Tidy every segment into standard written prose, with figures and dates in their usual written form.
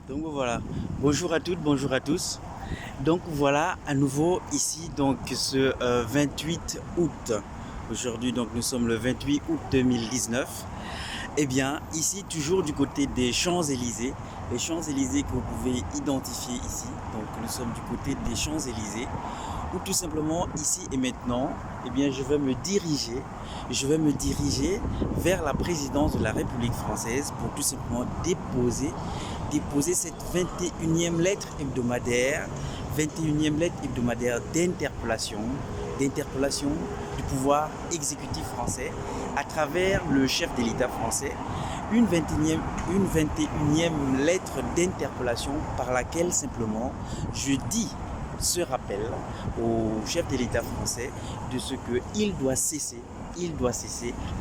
Donc voilà, bonjour à toutes, bonjour à tous. Donc voilà, à nouveau ici, donc ce 28 août. Aujourd'hui, donc nous sommes le 28 août 2019. Eh bien, ici, toujours du côté des Champs-Élysées, les Champs-Élysées que vous pouvez identifier ici. Donc nous sommes du côté des Champs-Élysées, ou tout simplement ici et maintenant, eh bien, je vais me diriger vers la présidence de la République française pour tout simplement déposer cette 21e lettre hebdomadaire, 21e lettre hebdomadaire d'interpellation du pouvoir exécutif français à travers le chef de l'État français, une 21e lettre d'interpellation par laquelle simplement je dis ce rappel au chef de l'État français de ce qu'il doit cesser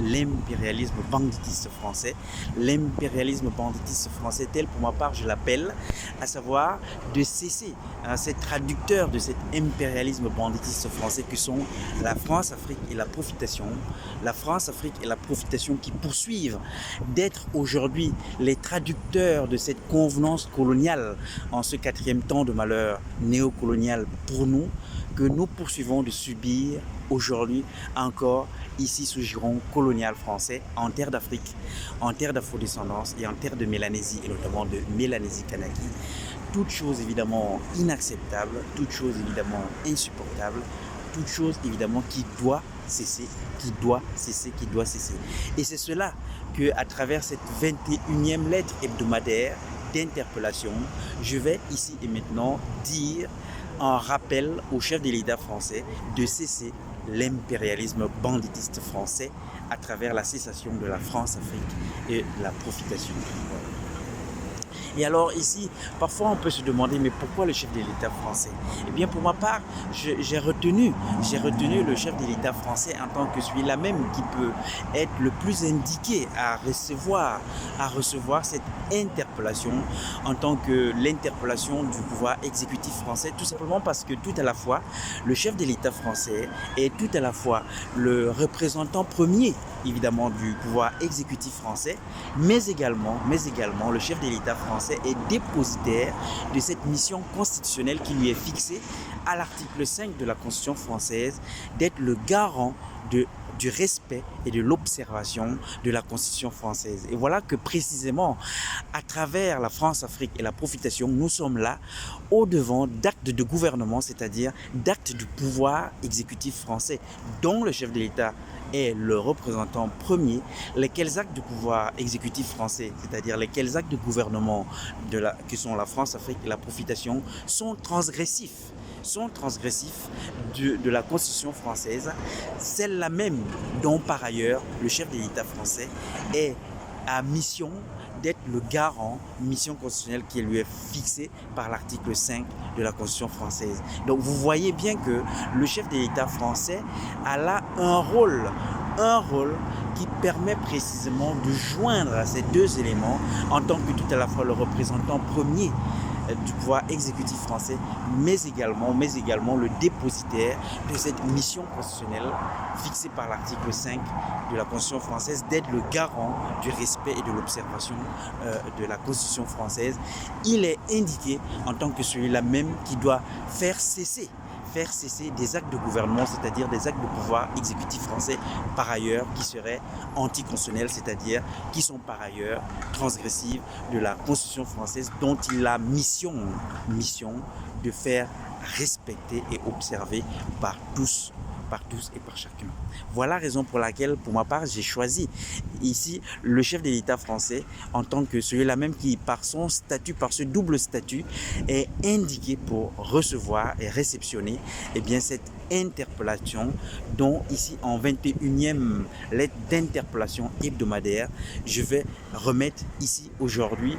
l'impérialisme banditiste français tel pour ma part je l'appelle, à savoir de cesser ces traducteurs de cet impérialisme banditiste français que sont la France, Afrique et la profitation qui poursuivent d'être aujourd'hui les traducteurs de cette convenance coloniale en ce quatrième temps de malheur néocolonial pour nous, que nous poursuivons de subir aujourd'hui encore ici sous giron colonial français en terre d'Afrique, en terre d'afrodescendance et en terre de Mélanésie et notamment de Mélanésie-Kanaki. Toute chose évidemment inacceptable, toute chose évidemment insupportable, toute chose évidemment qui doit cesser. Et c'est cela que, à travers cette 21e lettre hebdomadaire d'interpellation, je vais ici et maintenant dire en rappel au chef de l'État français de cesser l'impérialisme banditiste français à travers la cessation de la France-Afrique et la profitation. Et alors ici, parfois on peut se demander, mais pourquoi le chef de l'État français? Eh bien pour ma part, j'ai retenu le chef de l'État français en tant que celui-là même qui peut être le plus indiqué à recevoir cette interpellation en tant que l'interpellation du pouvoir exécutif français, tout simplement parce que tout à la fois, le chef de l'État français est tout à la fois le représentant premier évidemment du pouvoir exécutif français, mais également le chef de l'État français est dépositaire de cette mission constitutionnelle qui lui est fixée à l'article 5 de la Constitution française d'être le garant du respect et de l'observation de la Constitution française. Et voilà que précisément, à travers la France-Afrique et la profitation, nous sommes là au-devant d'actes de gouvernement, c'est-à-dire d'actes du pouvoir exécutif français, dont le chef de l'État est le représentant premier, lesquels actes de pouvoir exécutif français, c'est-à-dire lesquels actes de gouvernement que sont la France-Afrique et la profitation, sont transgressifs de la Constitution française, celle-là même dont par ailleurs le chef de l'État français est à mission d'être le garant, mission constitutionnelle qui lui est fixée par l'article 5 de la Constitution française. Donc vous voyez bien que le chef de l'État français a là un rôle qui permet précisément de joindre ces deux éléments en tant que tout à la fois le représentant premier du pouvoir exécutif français, mais également le dépositaire de cette mission constitutionnelle fixée par l'article 5 de la Constitution française d'être le garant du respect et de l'observation de la Constitution française. Il est indiqué en tant que celui-là même qui doit faire cesser des actes de gouvernement, c'est-à-dire des actes de pouvoir exécutif français, par ailleurs, qui seraient anticonstitutionnels, c'est-à-dire qui sont par ailleurs transgressifs de la Constitution française, dont il a mission de faire respecter et observer par tous et par chacun. Voilà la raison pour laquelle, pour ma part, j'ai choisi ici le chef de l'État français en tant que celui-là même qui, par son statut, par ce double statut, est indiqué pour recevoir et réceptionner cette interpellation dont ici en 21e lettre d'interpellation hebdomadaire, je vais remettre ici aujourd'hui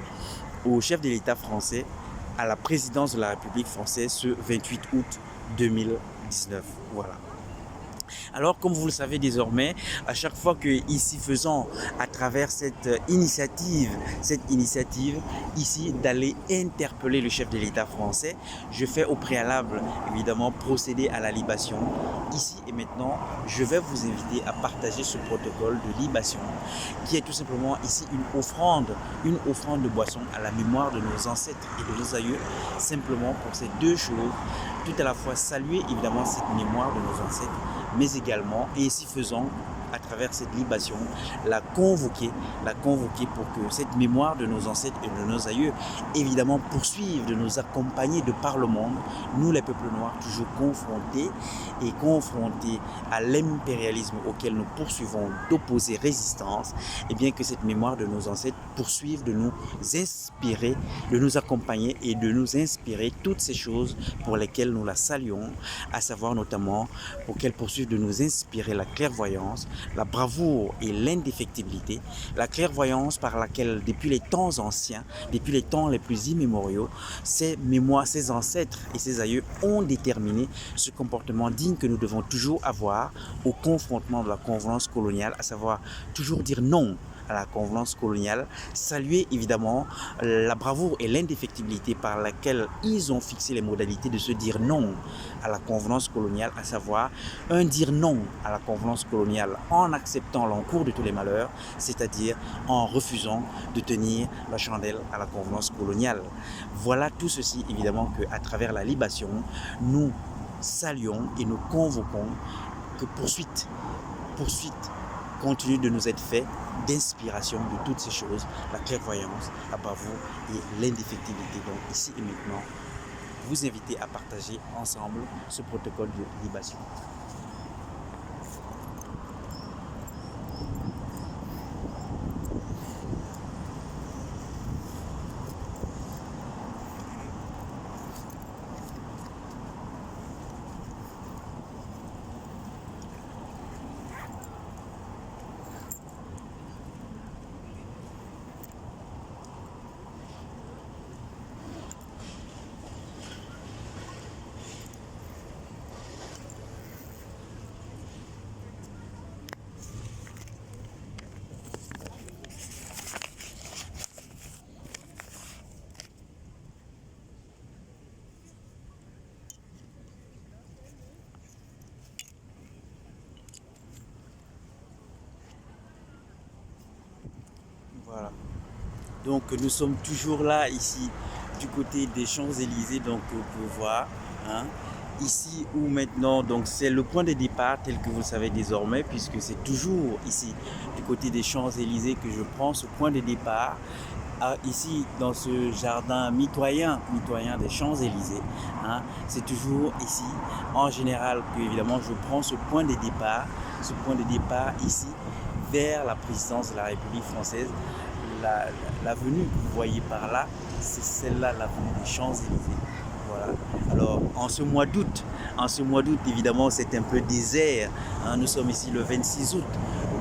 au chef de l'État français à la présidence de la République française ce 28 août 2019. Voilà. Alors, comme vous le savez désormais, à chaque fois que ici faisons à travers cette initiative ici d'aller interpeller le chef de l'État français, je fais au préalable évidemment procéder à la libation. Ici et maintenant, je vais vous inviter à partager ce protocole de libation qui est tout simplement ici une offrande de boisson à la mémoire de nos ancêtres et de nos aïeux, simplement pour ces deux choses, tout à la fois saluer évidemment cette mémoire de nos ancêtres, mais également, et ainsi faisant, à travers cette libation, la convoquer pour que cette mémoire de nos ancêtres et de nos aïeux, évidemment, poursuive de nous accompagner de par le monde, nous les peuples noirs, toujours confrontés à l'impérialisme auquel nous poursuivons d'opposer résistance, et bien que cette mémoire de nos ancêtres poursuive de nous inspirer, de nous accompagner et de nous inspirer toutes ces choses pour lesquelles nous la saluons, à savoir notamment pour qu'elle poursuive de nous inspirer la clairvoyance, la bravoure et l'indéfectibilité, la clairvoyance par laquelle, depuis les temps anciens, depuis les temps les plus immémoriaux, ces mémoires, ces ancêtres et ces aïeux ont déterminé ce comportement digne que nous devons toujours avoir au confrontement de la convenance coloniale, à savoir toujours dire non à la convenance coloniale, saluer évidemment la bravoure et l'indéfectibilité par laquelle ils ont fixé les modalités de se dire non à la convenance coloniale, à savoir un dire non à la convenance coloniale en acceptant l'encours de tous les malheurs, c'est-à-dire en refusant de tenir la chandelle à la convenance coloniale. Voilà tout ceci évidemment qu'à travers la libation, nous saluons et nous convoquons que poursuite continue de nous être fait d'inspiration de toutes ces choses, la clairvoyance, la bravoure et l'indéfectibilité. Donc ici et maintenant, vous invitez à partager ensemble ce protocole de libation. Voilà. Donc nous sommes toujours là ici du côté des Champs-Élysées, donc vous pouvez voir, hein, ici où maintenant donc c'est le point de départ tel que vous le savez désormais, puisque c'est toujours ici du côté des Champs-Élysées que je prends ce point de départ, ici dans ce jardin mitoyen des Champs-Élysées, hein, c'est toujours ici en général que évidemment je prends ce point de départ ici vers la présidence de la République française. L'avenue que vous voyez par là, c'est celle-là, l'avenue des Champs-Élysées. Voilà. Alors, en ce mois d'août, évidemment, c'est un peu désert. Hein. Nous sommes ici le 26 août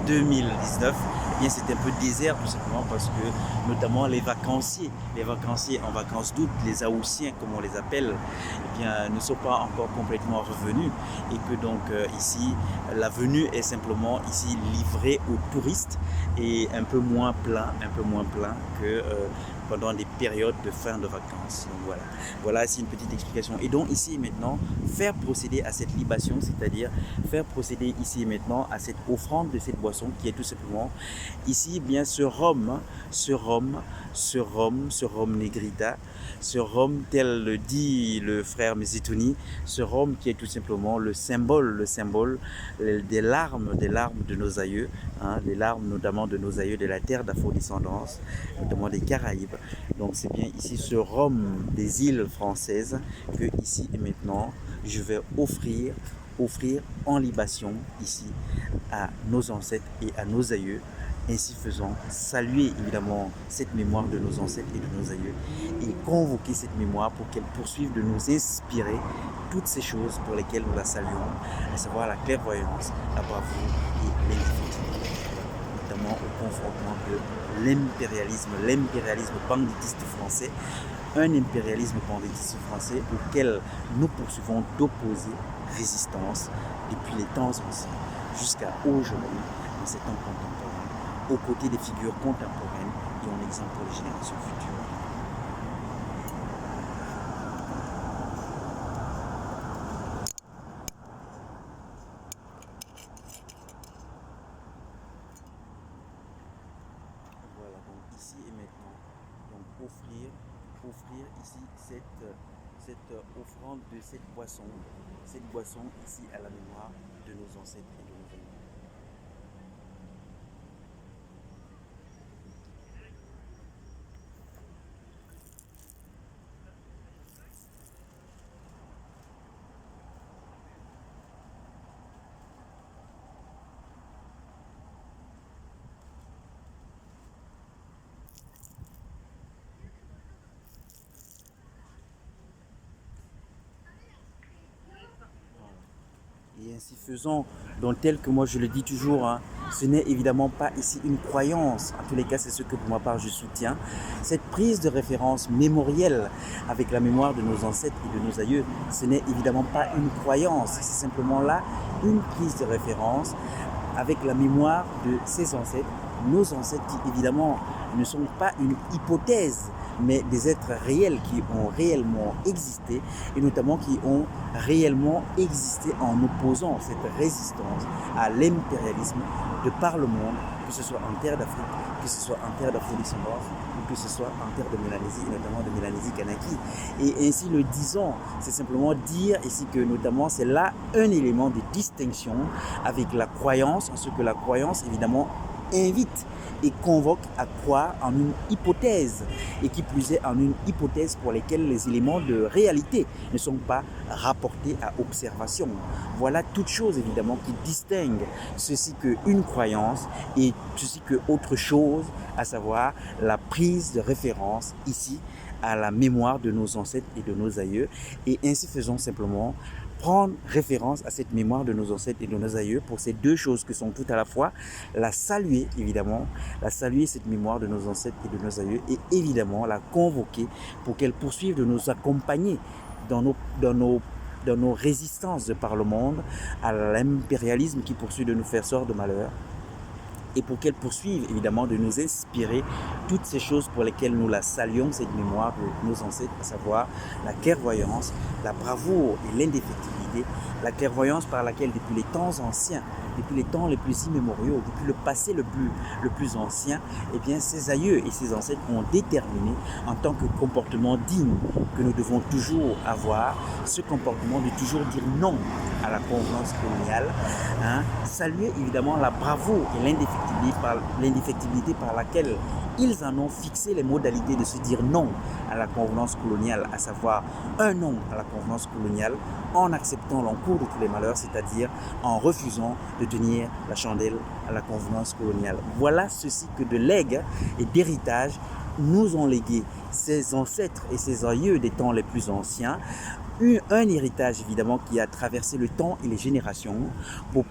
2019. Eh bien, c'est un peu désert tout simplement parce que, notamment les vacanciers en vacances d'août, les Haussiens comme on les appelle, eh bien, ne sont pas encore complètement revenus et que donc ici, l'avenue est simplement ici livrée aux touristes et un peu moins plein que pendant des périodes de fin de vacances. Donc voilà, c'est une petite explication. Et donc ici et maintenant, faire procéder à cette libation, c'est-à-dire faire procéder ici et maintenant à cette offrande de cette boisson qui est tout simplement ici, eh bien ce rhum Negrita, ce rhum tel le dit le frère Mezitouni, ce rhum qui est tout simplement le symbole des larmes de nos aïeux, hein, des larmes notamment de nos aïeux de la terre d'afro-descendance, notamment des Caraïbes. Donc c'est bien ici ce rhum des îles françaises que ici et maintenant je vais offrir en libation ici à nos ancêtres et à nos aïeux. Ainsi faisant, saluer évidemment cette mémoire de nos ancêtres et de nos aïeux et convoquer cette mémoire pour qu'elle poursuive de nous inspirer toutes ces choses pour lesquelles nous la saluons, à savoir la clairvoyance, la bravoure et l'indéfectibilité, notamment au confrontement de l'impérialisme banditiste français, un impérialisme banditiste français auquel nous poursuivons d'opposer résistance depuis les temps anciens jusqu'à aujourd'hui, dans ces temps contemporains, aux côtés des figures contemporaines et en exemple pour les générations futures. Voilà, donc ici et maintenant, donc offrir ici cette offrande de cette boisson ici à la mémoire de nos ancêtres et de nos aïeux. Et ainsi faisant, donc tel que moi je le dis toujours, hein, ce n'est évidemment pas ici une croyance, en tous les cas c'est ce que pour ma part je soutiens, cette prise de référence mémorielle avec la mémoire de nos ancêtres et de nos aïeux, ce n'est évidemment pas une croyance, c'est simplement là une prise de référence avec la mémoire de ces ancêtres, nos ancêtres qui évidemment ne sont pas une hypothèse, mais des êtres réels qui ont réellement existé et notamment qui ont réellement existé en opposant cette résistance à l'impérialisme de par le monde, que ce soit en terre d'Afrique, que ce soit en terre d'Afrique du Nord, ou que ce soit en terre de Mélanésie et notamment de Mélanésie Kanaki. Et ainsi le disant, c'est simplement dire ici que notamment c'est là un élément de distinction avec la croyance, en ce que la croyance évidemment invite et convoque à croire en une hypothèse, et qui plus est en une hypothèse pour laquelle les éléments de réalité ne sont pas rapportés à observation. Voilà toute chose évidemment qui distingue ceci qu'une croyance et ceci que autre chose, à savoir la prise de référence ici à la mémoire de nos ancêtres et de nos aïeux, et ainsi faisons simplement prendre référence à cette mémoire de nos ancêtres et de nos aïeux pour ces deux choses que sont tout à la fois, la saluer évidemment, la saluer cette mémoire de nos ancêtres et de nos aïeux, et évidemment la convoquer pour qu'elle poursuive de nous accompagner dans nos résistances de par le monde à l'impérialisme qui poursuit de nous faire sort de malheur, et pour qu'elle poursuive évidemment de nous inspirer toutes ces choses pour lesquelles nous la saluons, cette mémoire de nos ancêtres, à savoir la clairvoyance, la bravoure et l'indéfectibilité, la clairvoyance par laquelle depuis les temps anciens, depuis les temps les plus immémoriaux, depuis le passé le plus ancien, eh bien ces aïeux et ces ancêtres ont déterminé en tant que comportement digne que nous devons toujours avoir, ce comportement de toujours dire non à la convenance coloniale, hein, saluer évidemment la bravoure et l'indéfectibilité par laquelle ils en ont fixé les modalités de se dire non à la convenance coloniale, à savoir un non à la convenance coloniale en acceptant l'encours de tous les malheurs, c'est-à-dire en refusant de tenir la chandelle à la convenance coloniale. Voilà ceci que de legs et d'héritage nous ont légué ces ancêtres et ces aïeux des temps les plus anciens, un héritage évidemment qui a traversé le temps et les générations pour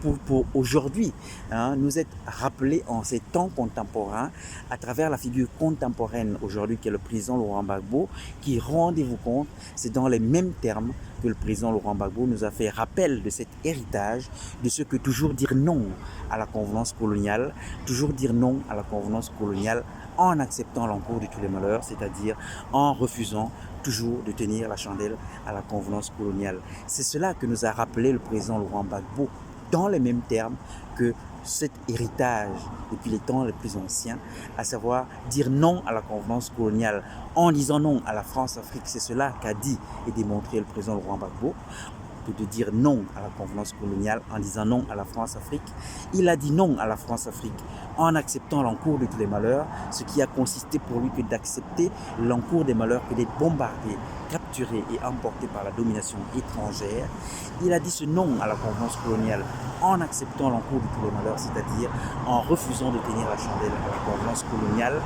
aujourd'hui, hein, nous être rappelé en ces temps contemporains à travers la figure contemporaine aujourd'hui qui est le président Laurent Gbagbo, qui, rendez-vous compte, c'est dans les mêmes termes que le président Laurent Gbagbo nous a fait rappel de cet héritage, de ce que toujours dire non à la convenance coloniale, toujours dire non à la convenance coloniale en acceptant l'encours de tous les malheurs, c'est-à-dire en refusant toujours de tenir la chandelle à la convenance coloniale. C'est cela que nous a rappelé le président Laurent Gbagbo dans les mêmes termes que cet héritage depuis les temps les plus anciens, à savoir dire non à la convenance coloniale en disant non à la France-Afrique. C'est cela qu'a dit et démontré le président Laurent Gbagbo, de dire non à la convenance coloniale en disant non à la France-Afrique. Il a dit non à la France-Afrique en acceptant l'encours de tous les malheurs, ce qui a consisté pour lui que d'accepter l'encours des malheurs que d'être bombardé, capturé et emporté par la domination étrangère. Il a dit ce non à la convenance coloniale en acceptant l'encours de tous les malheurs, c'est-à-dire en refusant de tenir la chandelle à la convenance coloniale,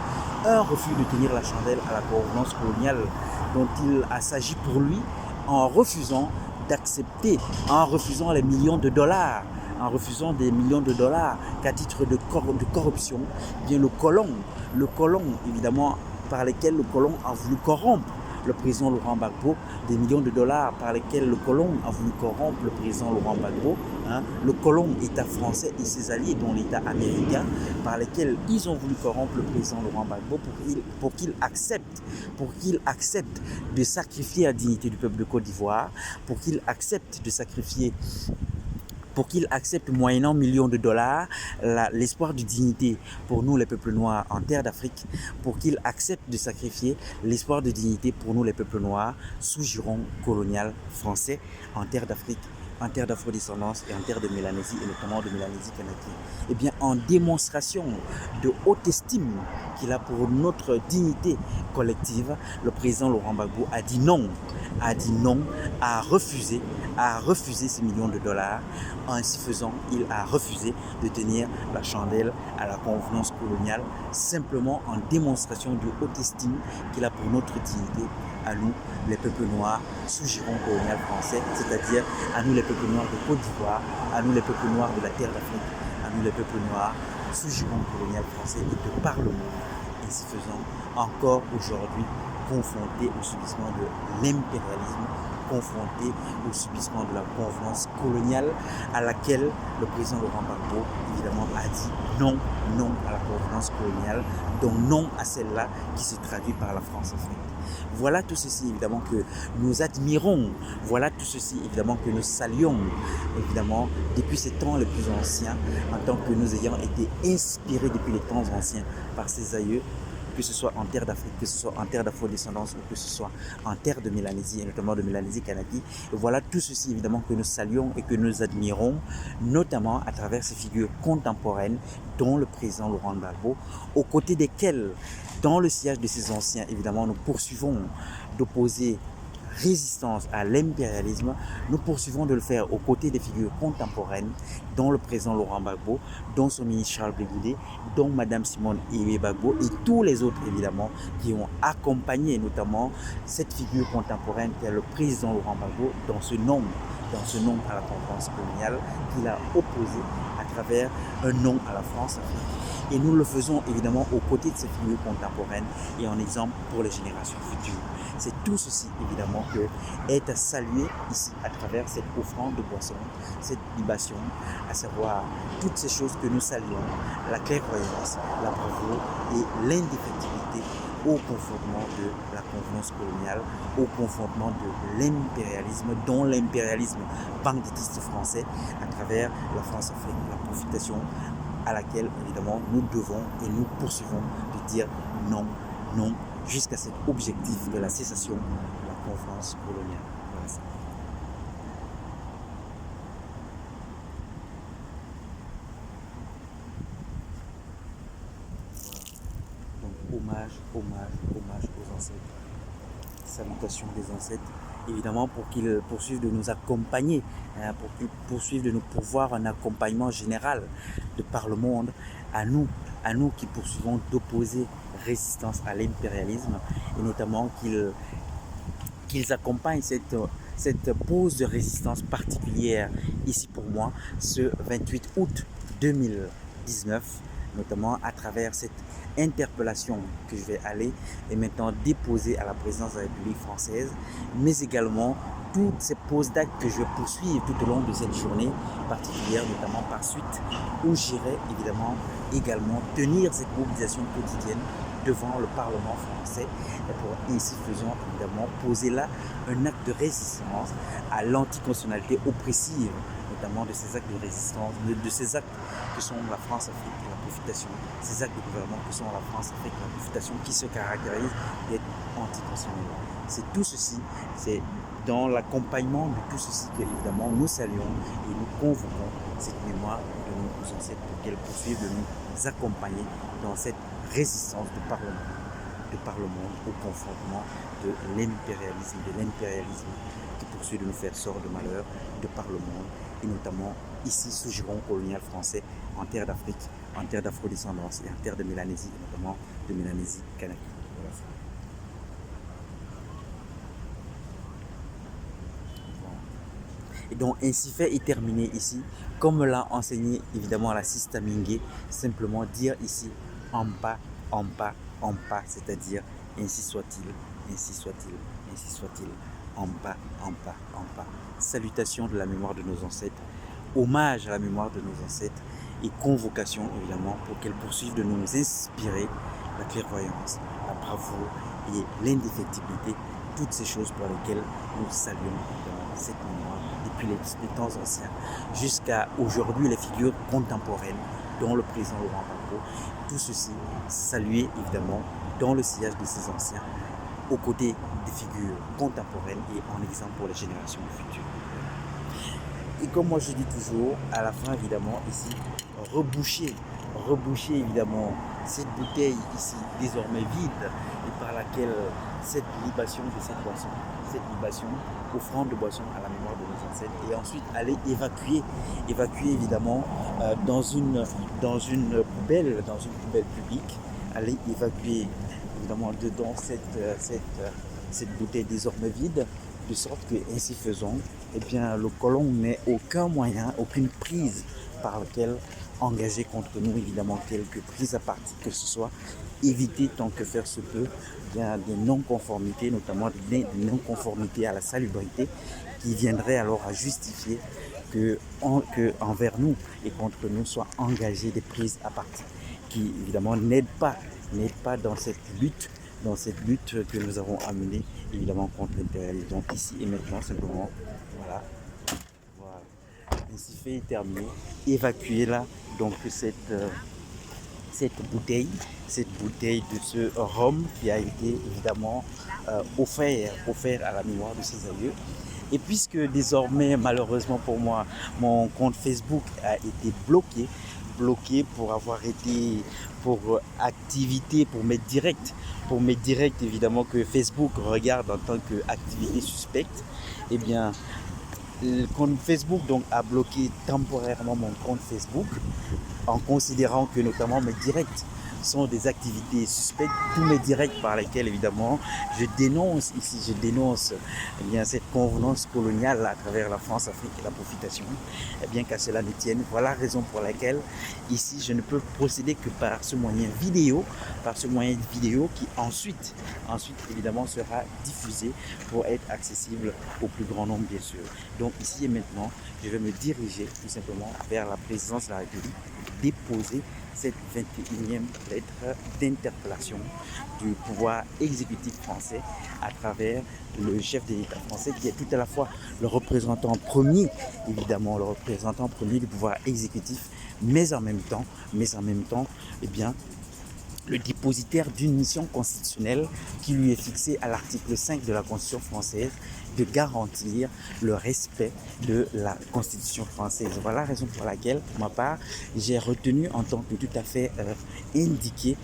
un refus de tenir la chandelle à la convenance coloniale dont il a s'agi pour lui en refusant d'accepter, en refusant les millions de dollars en refusant des millions de dollars qu'à titre de corruption, bien le colon évidemment par lesquels le colon a voulu corrompre le président Laurent Gbagbo, des millions de dollars par lesquels le colon a voulu corrompre le président Laurent Gbagbo, le colon État français et ses alliés, dont l'État américain, par lesquels ils ont voulu corrompre le président Laurent Gbagbo pour qu'il accepte de sacrifier la dignité du peuple de Côte d'Ivoire, pour qu'il accepte moyennant millions de dollars l'espoir de dignité pour nous les peuples noirs en terre d'Afrique, pour qu'il accepte de sacrifier l'espoir de dignité pour nous les peuples noirs sous giron colonial français en terre d'Afrique, en terre d'afrodescendance et en terre de Mélanésie, et notamment de Mélanésie canadienne. Eh bien, en démonstration de haute estime qu'il a pour notre dignité collective, le président Laurent Gbagbo a dit non, a refusé ces millions de dollars. Ainsi faisant, il a refusé de tenir la chandelle à la convenance coloniale, simplement en démonstration de haute estime qu'il a pour notre dignité, à nous, les peuples noirs, sous giron colonial français, c'est-à-dire à nous, les peuples noirs de Côte d'Ivoire, à nous, les peuples noirs de la terre d'Afrique, à nous, les peuples noirs, sous giron colonial français et de par le monde. Ainsi faisant, encore aujourd'hui, confrontés au subissement de l'impérialisme, confrontés au subissement de la convenance coloniale à laquelle le président Laurent Gbagbo, évidemment, a dit non à la convenance coloniale, donc non à celle-là qui se traduit par la France-Afrique. Voilà tout ceci, évidemment, que nous admirons. Voilà tout ceci, évidemment, que nous saluons, évidemment, depuis ces temps les plus anciens, en tant que nous ayant été inspirés depuis les temps anciens par ces aïeux, que ce soit en terre d'Afrique, que ce soit en terre d'afrodescendance ou que ce soit en terre de Mélanésie, et notamment de Mélanésie canadienne. Et voilà tout ceci, évidemment, que nous saluons et que nous admirons, notamment à travers ces figures contemporaines, dont le président Laurent Gbagbo, aux côtés desquels, dans le sillage de ces anciens, évidemment, nous poursuivons d'opposer résistance à l'impérialisme, nous poursuivons de le faire aux côtés des figures contemporaines, dont le président Laurent Gbagbo, dont son ministre Charles Blé Goudé, dont Madame Simone Iwe Gbagbo et tous les autres évidemment qui ont accompagné notamment cette figure contemporaine qui est le président Laurent Gbagbo dans ce nom à la conférence coloniale qu'il a opposé à travers un nom à la France-Afrique. Et nous le faisons évidemment aux côtés de ces figures contemporaines et en exemple pour les générations futures. C'est tout ceci, évidemment, que est à saluer ici à travers cette offrande de boisson, cette libation, à savoir toutes ces choses que nous saluons, la clairvoyance, la bravoure et l'indéfectibilité au confondement de la convenance coloniale, au confondement de l'impérialisme, dont l'impérialisme banquetiste français à travers la France-Afrique, la profitation à laquelle, évidemment, nous devons et nous poursuivons de dire non, jusqu'à cet objectif de la cessation de la convenance coloniale. Voilà ça. Voilà. Donc hommage aux ancêtres. Salutations des ancêtres, évidemment, pour qu'ils poursuivent de nous accompagner, pour qu'ils poursuivent de nous pourvoir un accompagnement général de par le monde, à nous qui poursuivons d'opposer résistance à l'impérialisme, et notamment qu'ils accompagnent cette pause de résistance particulière ici pour moi, ce 28 août 2019, notamment à travers cette interpellation que je vais aller et maintenant déposer à la présidence de la République française, mais également toutes ces pauses d'actes que je vais poursuivre tout au long de cette journée particulière, notamment par suite, où j'irai également tenir cette mobilisation quotidienne devant le Parlement français et pour ainsi faisant évidemment poser là un acte de résistance à l'anticonstitutionnalité oppressive, notamment de ces actes de résistance, de ces actes que sont la France-Afrique et la profitation, ces actes de gouvernement que sont la France-Afrique et la profitation qui se caractérisent d'être anticonstitutionnels. C'est tout ceci, c'est dans l'accompagnement de tout ceci que évidemment nous saluons et nous convoquons cette mémoire de nos ancêtres pour qu'elle poursuive de nous accompagner dans cette résistance de par le monde au confrontement de l'impérialisme qui poursuit de nous faire sort de malheur de par le monde et notamment ici sous giron colonial français en terre d'Afrique, en terre d'afrodescendance et en terre de Mélanésie et notamment de Mélanésie canadienne. Voilà. Et donc ainsi fait et terminé ici, comme l'a enseigné évidemment la Sista Mingué, simplement dire ici Ampa, Ampa, Ampa, c'est-à-dire ainsi soit-il, ainsi soit-il, ainsi soit-il, Ampa, Ampa, Ampa. Salutations de la mémoire de nos ancêtres, hommage à la mémoire de nos ancêtres et convocation évidemment pour qu'elles poursuivent de nous inspirer la clairvoyance, la bravoure et l'indéfectibilité, toutes ces choses pour lesquelles nous saluons cette mémoire depuis les temps anciens jusqu'à aujourd'hui, les figures contemporaines dont le président Laurent Gbagbo, tout ceci salué évidemment dans le sillage de ces anciens aux côtés des figures contemporaines et en exemple pour les générations futures. Et comme moi je dis toujours, à la fin évidemment ici, reboucher évidemment cette bouteille ici désormais vide et par laquelle cette libation de cette boisson, cette libation, offrande de boisson à la mémoire de nos ancêtres et ensuite aller évacuer évidemment dans une poubelle publique, aller évacuer évidemment dedans cette bouteille désormais vide, de sorte que ainsi faisant, eh bien, le colon n'ait aucun moyen, aucune prise par laquelle engager contre nous, évidemment, quelques prises à partie que ce soit, éviter tant que faire se peut, bien, des non-conformités, notamment des non-conformités à la salubrité, qui viendraient alors à justifier que envers nous et contre nous soient engagées des prises à partie, qui évidemment n'aident pas dans cette lutte que nous avons amenée évidemment contre l'impérialisme. Donc ici et maintenant simplement, voilà, ainsi fait et terminé, évacuer là donc cette bouteille de ce rhum qui a été évidemment offert à la mémoire de ses aïeux. Et puisque désormais, malheureusement pour moi, mon compte Facebook a été bloqué pour avoir été pour activité, pour mes directs évidemment que Facebook regarde en tant qu'activité suspecte, eh bien le compte Facebook donc a bloqué temporairement mon compte Facebook en considérant que notamment mes directs sont des activités suspectes, tous mes directs par lesquels évidemment je dénonce eh bien, cette convenance coloniale à travers la France, Afrique et la profitation, eh bien qu'à cela ne tienne. Voilà la raison pour laquelle ici je ne peux procéder que par ce moyen vidéo qui ensuite évidemment sera diffusé pour être accessible au plus grand nombre bien sûr. Donc ici et maintenant, je vais me diriger tout simplement vers la présidence de la République, déposer cette 21e lettre d'interpellation du pouvoir exécutif français à travers le chef de l'État français qui est tout à la fois le représentant premier, évidemment le représentant premier du pouvoir exécutif, mais en même temps, eh bien, le dépositaire d'une mission constitutionnelle qui lui est fixée à l'article 5 de la Constitution française de garantir le respect de la Constitution française. Voilà la raison pour laquelle, pour ma part, j'ai retenu en tant que tout à fait indiqué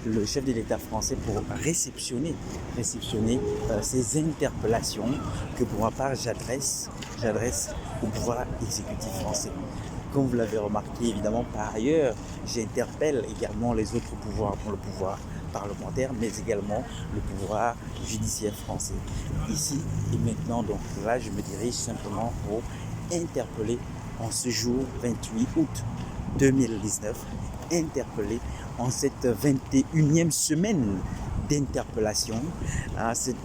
le chef de l'État français pour réceptionner ces interpellations que pour ma part j'adresse au pouvoir exécutif français. Comme vous l'avez remarqué, évidemment, par ailleurs, j'interpelle également les autres pouvoirs, le pouvoir parlementaire, mais également le pouvoir judiciaire français. Ici et maintenant, donc là, je me dirige simplement pour interpeller en ce jour 28 août 2019, interpeller en cette 21e semaine d'interpellation,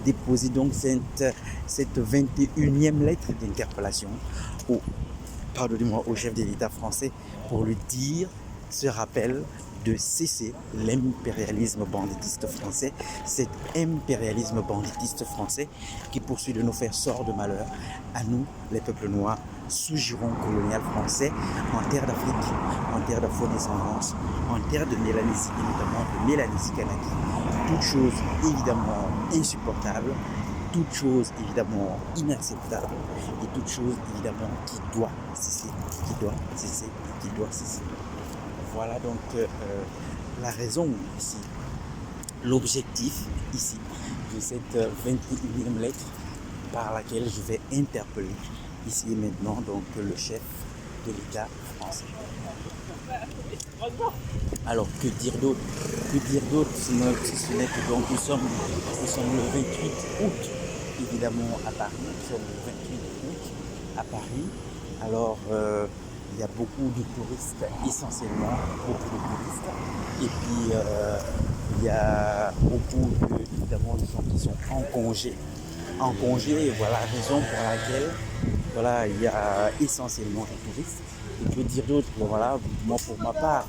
déposer donc cette 21e lettre d'interpellation au chef de l'État français pour lui dire ce rappel de cesser l'impérialisme banditiste français, cet impérialisme banditiste français qui poursuit de nous faire sort de malheur à nous, les peuples noirs, sous-giron colonial français, en terre d'Afrique, en terre d'afro-descendance, en terre de Mélanésie et notamment de Mélanésie Kanaki. Toute chose évidemment insupportable, toute chose évidemment inacceptable et toute chose évidemment qui doit cesser. Voilà donc la raison ici, l'objectif ici de cette 21e lettre par laquelle je vais interpeller ici et maintenant donc le chef de l'État français. Alors que dire d'autre ce n'est que donc nous sommes le 28 août évidemment à Paris, nous sommes le 28 août à Paris. Alors, il y a beaucoup de touristes, essentiellement, beaucoup de touristes. Et puis, il y a beaucoup évidemment, de gens qui sont en congé. En congé, et voilà la raison pour laquelle voilà, il y a essentiellement des touristes. Et que dire d'autre? Voilà, moi pour ma part,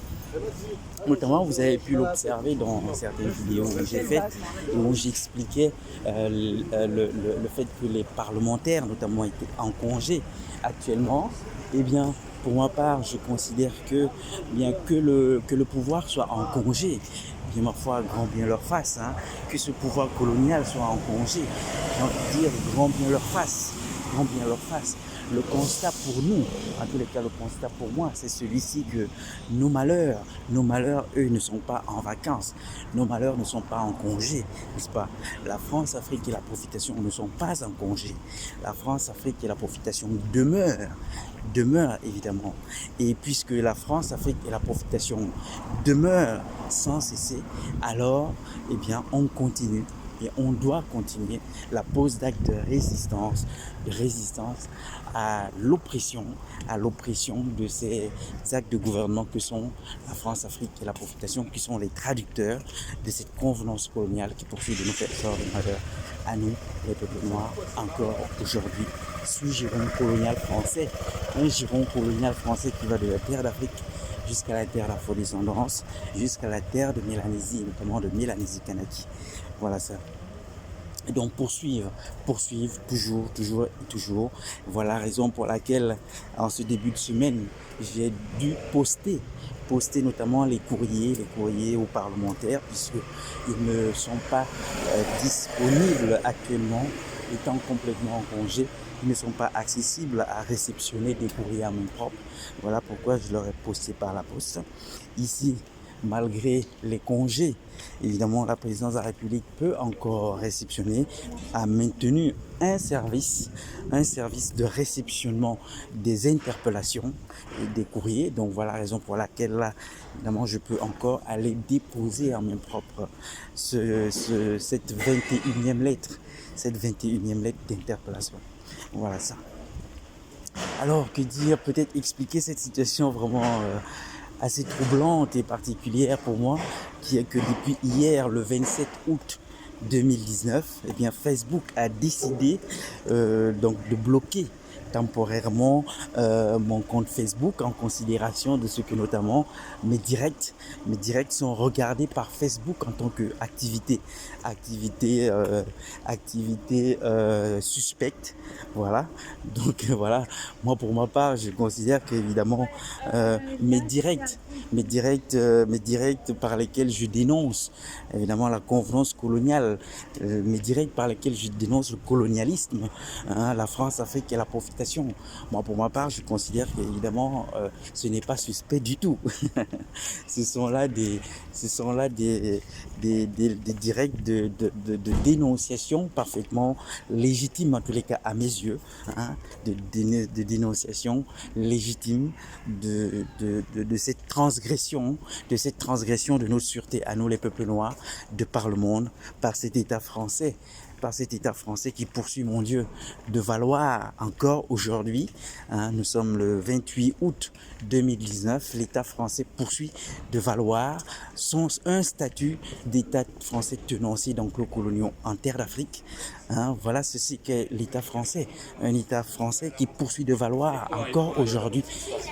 notamment, vous avez pu l'observer dans certaines vidéos que j'ai faites où j'expliquais le fait que les parlementaires, notamment, étaient en congé actuellement. Eh bien, pour ma part, je considère que bien que le pouvoir soit en congé, bien ma foi, grand bien leur face, hein, que ce pouvoir colonial soit en congé, j'ai envie de dire grand bien leur face, grand bien leur face. Le constat pour nous, en tous les cas, le constat pour moi, c'est celui-ci que nos malheurs, eux, ne sont pas en vacances. Nos malheurs ne sont pas en congé, n'est-ce pas? La France, Afrique et la profitation ne sont pas en congé. La France, Afrique et la profitation demeurent évidemment. Et puisque la France, Afrique et la profitation demeurent sans cesser, alors, eh bien, on continue. Et on doit continuer la pose d'actes de résistance à l'oppression de ces actes de gouvernement que sont la France, Afrique et la profitation, qui sont les traducteurs de cette convenance coloniale qui poursuit de nous faire sort de malheur à nous, les peuples noirs, encore aujourd'hui. Sous giron colonial français, un giron colonial français qui va de la terre d'Afrique jusqu'à la terre d'Afro-descendance, jusqu'à la terre de Mélanésie, notamment de Mélanésie-Kanaki. Voilà ça. Et donc poursuivre, toujours. Voilà la raison pour laquelle, en ce début de semaine, j'ai dû poster notamment les courriers aux parlementaires, puisqu'ils ne sont pas disponibles actuellement, étant complètement en congé. Ils ne sont pas accessibles à réceptionner des courriers à main propre. Voilà pourquoi je leur ai posté par la poste. Ici, malgré les congés, évidemment, la présidence de la République peut encore réceptionner, a maintenu un service de réceptionnement des interpellations et des courriers. Donc voilà la raison pour laquelle là, évidemment, je peux encore aller déposer en main propre cette 21e lettre d'interpellation. Voilà ça. Alors, que dire? Peut-être expliquer cette situation vraiment assez troublante et particulière pour moi, qui est que depuis hier, le 27 août 2019, eh bien, Facebook a décidé donc de bloquer temporairement mon compte Facebook, en considération de ce que notamment mes directs sont regardés par Facebook en tant qu'activité suspecte. Voilà. Donc voilà, moi pour ma part, je considère qu'évidemment mes directs par lesquels je dénonce évidemment la convenance coloniale, mes directs par lesquels je dénonce le colonialisme, hein, la France, Afrique et la profitation. Moi, pour ma part, je considère qu'évidemment, ce n'est pas suspect du tout. Ce sont là des directs de dénonciation parfaitement légitimes, en tous les cas à mes yeux, hein, de dénonciation légitime de cette transgression de nos sûretés à nous, les peuples noirs, de par le monde, par cet État français qui poursuit, mon Dieu, de valoir encore aujourd'hui, hein, nous sommes le 28 août 2019, l'État français poursuit de valoir un statut d'État français tenancier d'enclos coloniaux en terre d'Afrique. Hein, voilà ceci qu'est l'État français, un État français qui poursuit de valoir encore aujourd'hui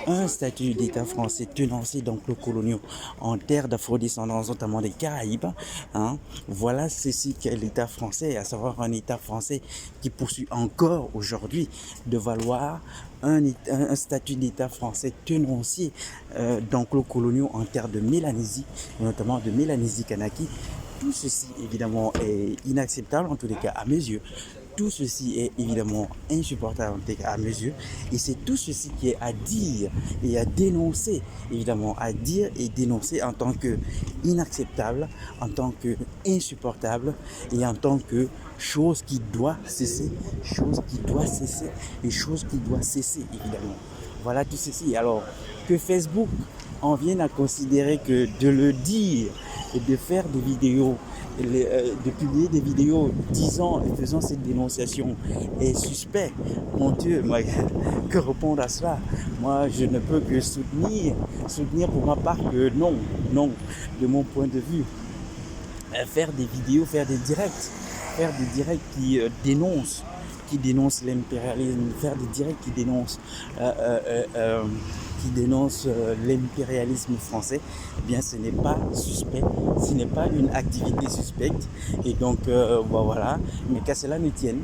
un statut d'État français tenancier d'enclos coloniaux en terre d'Afro-descendance, notamment des Caraïbes. Hein, voilà ceci qu'est l'État français, à savoir un État français qui poursuit encore aujourd'hui de valoir un statut d'État français tenancier d'enclos coloniaux en terre de Mélanésie, notamment de Mélanésie-Kanaki. Tout ceci, évidemment, est inacceptable, en tous les cas, à mes yeux. Tout ceci est évidemment insupportable, en tous les cas, à mes yeux. Et c'est tout ceci qui est à dire et à dénoncer, évidemment, à dire et dénoncer en tant que inacceptable, en tant que insupportable et en tant que chose qui doit cesser, évidemment. Voilà tout ceci. Alors, que Facebook en vienne à considérer que de le dire et de faire des vidéos de publier des vidéos disant et faisant cette dénonciation est suspect. Mon Dieu, moi, que répondre à cela? Moi, je ne peux que soutenir pour ma part que non, de mon point de vue. Faire des vidéos, faire des directs qui dénoncent l'impérialisme, faire des directs qui dénoncent l'impérialisme français, eh bien ce n'est pas suspect, ce n'est pas une activité suspecte. Et donc voilà, mais qu'à cela ne tienne,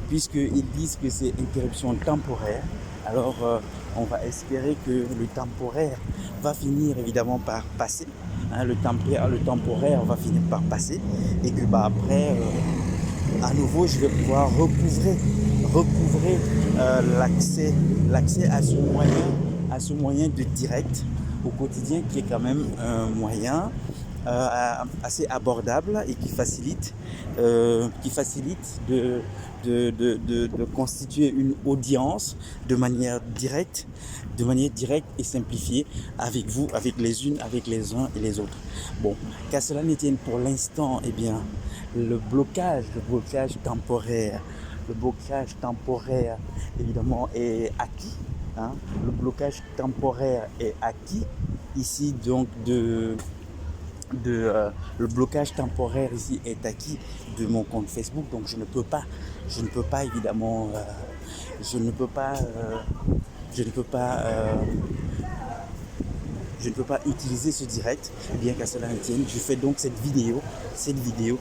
puisqu'ils disent que c'est interruption temporaire, alors on va espérer que le temporaire va finir évidemment par passer. Le temporaire va finir par passer et que après, à nouveau, je vais pouvoir recouvrer l'accès à ce moyen de direct au quotidien qui est quand même un moyen assez abordable et qui facilite de constituer une audience de manière directe et simplifiée avec vous, avec les unes, avec les uns et les autres. Bon, qu'à cela ne tienne pour l'instant, eh bien, le blocage temporaire, évidemment, est acquis. Le blocage temporaire est acquis ici, donc le blocage temporaire ici est acquis de mon compte Facebook, donc je ne peux pas évidemment, je ne peux pas utiliser ce direct, bien qu'à cela ne tienne. Je fais donc cette vidéo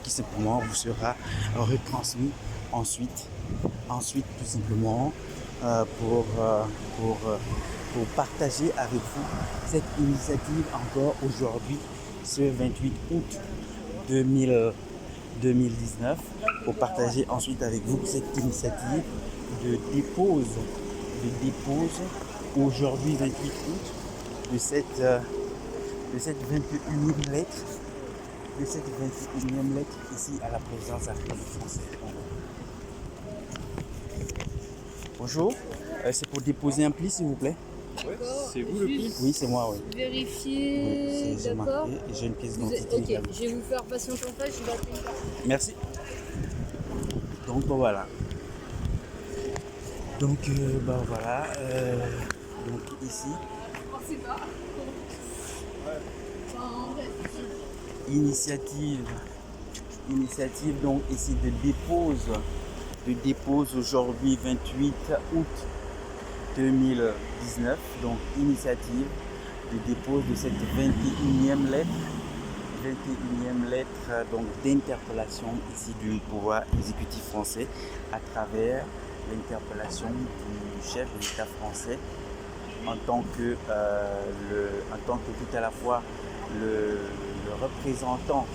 qui simplement vous sera retransmise ensuite tout simplement pour partager avec vous cette initiative encore aujourd'hui, ce 28 août 2019, pour partager ensuite avec vous cette initiative de dépose aujourd'hui 28 août de cette 21e lettre ici à la présidence de la République française. Bonjour, c'est pour déposer un pli s'il vous plaît. Ouais, c'est vous le pli? Oui, c'est moi, oui. Vérifier, Oui, d'accord. Et j'ai une pièce d'identité. Ok, je vais vous faire patienter en face, je vais appeler une personne. Merci. Donc voilà. Donc voilà. Donc ici. Initiative donc ici de dépose aujourd'hui 28 août 2019. Donc initiative de dépose de cette 21e lettre donc d'interpellation ici du pouvoir exécutif français à travers l'interpellation du chef de l'État français en tant que tout à la fois le représentant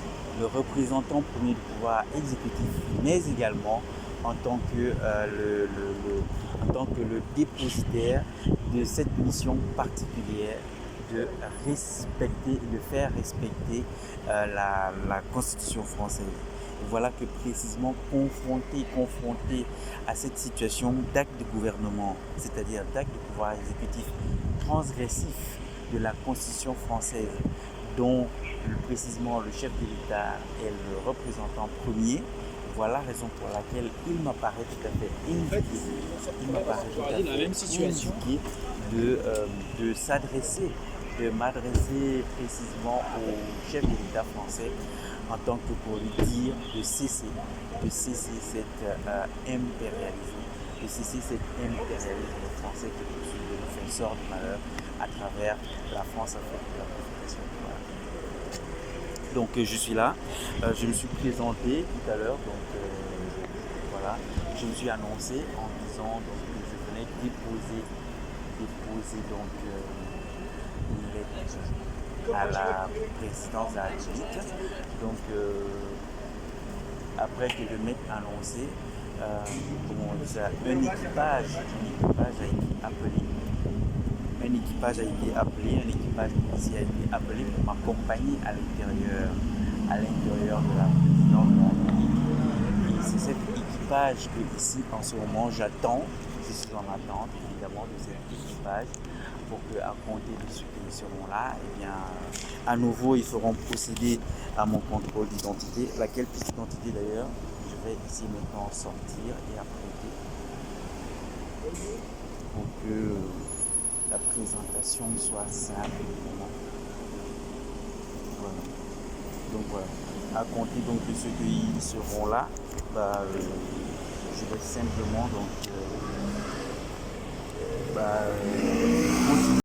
premier du pouvoir exécutif, mais également en tant que le dépositaire de cette mission particulière de faire respecter la Constitution française. Et voilà que précisément confronté à cette situation d'acte de gouvernement, c'est-à-dire d'acte de pouvoir exécutif transgressif de la Constitution française, dont précisément le chef de l'État est le représentant premier. Voilà la raison pour laquelle il m'apparaît tout à fait indiqué, de m'adresser précisément au chef de l'État français en tant que pour lui dire de cesser cet impérialisme, français qui poursuit de nous faire sort de malheur à travers la France avec la Confédération. Voilà. Donc je suis là, je me suis présenté tout à l'heure, donc voilà, je me suis annoncé en disant donc, que je venais déposer donc une lettre à la présidence de la République. Donc après que je m'ai annoncé, un équipage policier a été appelé pour m'accompagner à l'intérieur de la présidence de la République. Et c'est cet équipage que ici en ce moment j'attends. Je suis en attente évidemment de cet équipage pour qu'à compter de ceux qui seront là, eh bien, à nouveau, ils feront procéder à mon contrôle d'identité. Laquelle pièce d'identité d'ailleurs, je vais ici maintenant sortir et apprêter pour que la présentation soit simple. Voilà. Donc voilà, à compter donc de ceux qui seront là, je vais simplement donc